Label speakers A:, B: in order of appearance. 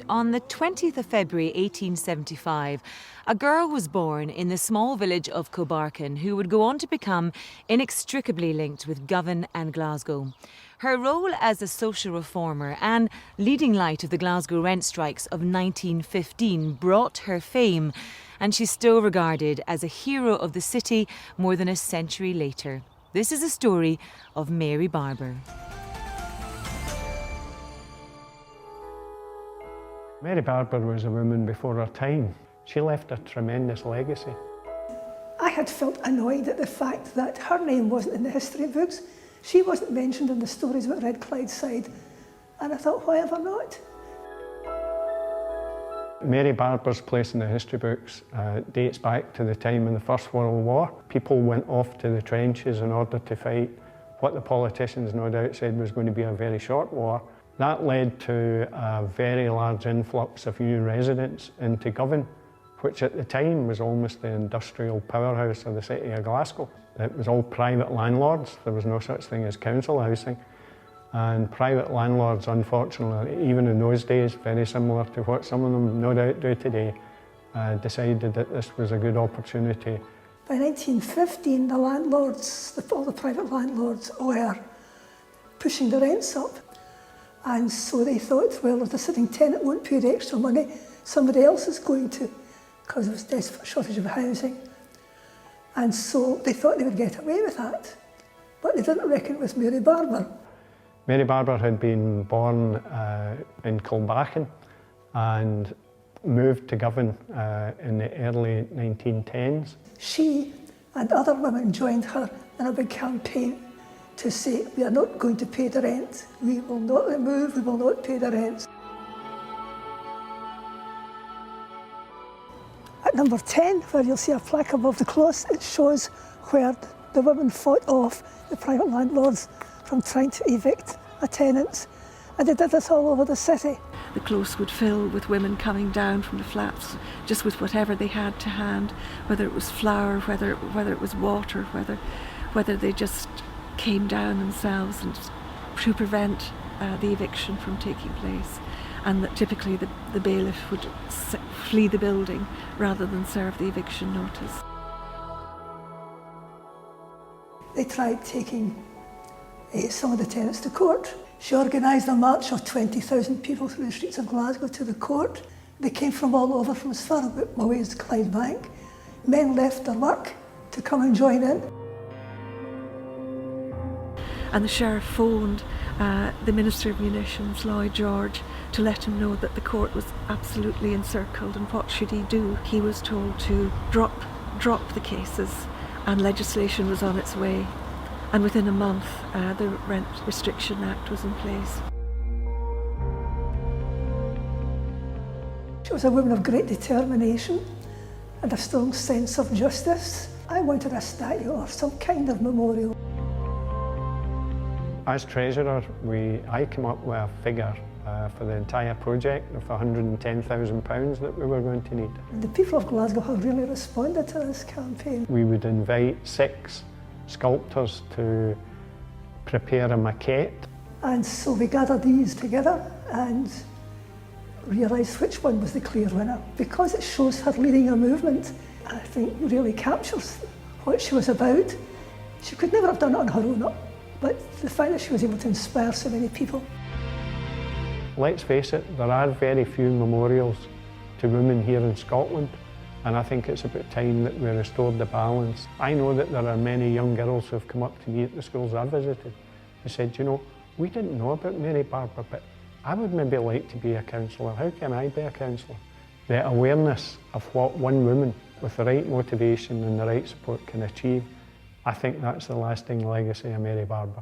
A: On the 20th of February 1875, a girl was born in the small village of Cobarcan who would go on to become inextricably linked with Govan and Glasgow. Her role as a social reformer and leading light of the Glasgow rent strikes of 1915 brought her fame, and she's still regarded as a hero of the city more than a century later. This is a story of Mary Barbour.
B: Mary Barbour was a woman before her time. She left a tremendous legacy.
C: I had felt annoyed at the fact that her name wasn't in the history books. She wasn't mentioned in the stories about Red Clydeside. And I thought, why ever not?
B: Mary Barbour's place in the history books dates back to the time in the First World War. People went off to the trenches in order to fight what the politicians no doubt said was going to be a very short war. That led to a very large influx of new residents into Govan, which at the time was almost the industrial powerhouse of the city of Glasgow. It was all private landlords. There was no such thing as council housing. And private landlords, unfortunately, even in those days, very similar to what some of them no doubt do today, decided that this was a good opportunity.
C: By 1915, the landlords, all the private landlords, were pushing the rents up. And so they thought, well, if the sitting tenant won't pay the extra money, somebody else is going to, because there was a desperate shortage of housing. And so they thought they would get away with that. But they didn't reckon with Mary Barbour.
B: Mary Barbour had been born in Kilbarchan and moved to Govan in the early 1910s.
C: She and other women joined her in a big campaign to say, we are not going to pay the rent. We will not remove, we will not pay the rent. At number 10, where you'll see a plaque above the close, it shows where the women fought off the private landlords from trying to evict a tenant. And they did this all over the city.
D: The close would fill with women coming down from the flats just with whatever they had to hand, whether it was flour, whether it was water, whether they just came down themselves and to prevent the eviction from taking place, and that typically the bailiff would flee the building rather than serve the eviction notice.
C: They tried taking some of the tenants to court. She organised a march of 20,000 people through the streets of Glasgow to the court. They came from all over, from as far away as Clydebank. Men left their work to come and join in.
D: And the sheriff phoned the Minister of Munitions, Lloyd George, to let him know that the court was absolutely encircled, and what should he do? He was told to drop the cases, and legislation was on its way. And within a month, the Rent Restriction Act was in place.
C: She was a woman of great determination and a strong sense of justice. I wanted a statue or some kind of memorial.
B: As treasurer, I came up with a figure for the entire project of £110,000 that we were going to need.
C: And the people of Glasgow have really responded to this campaign.
B: We would invite 6 sculptors to prepare a maquette. And
C: so we gathered these together and realised which one was the clear winner. Because it shows her leading a movement, I think really captures what she was about. She could never have done it on her own, but the fact that she was able to inspire so many people.
B: Let's face it, there are very few memorials to women here in Scotland, and I think it's about time that we restored the balance. I know that there are many young girls who have come up to me at the schools I visited and said, you know, we didn't know about Mary Barbour, but I would maybe like to be a councillor. How can I be a councillor? The awareness of what one woman with the right motivation and the right support can achieve, I think that's the lasting legacy of Mary Barbour.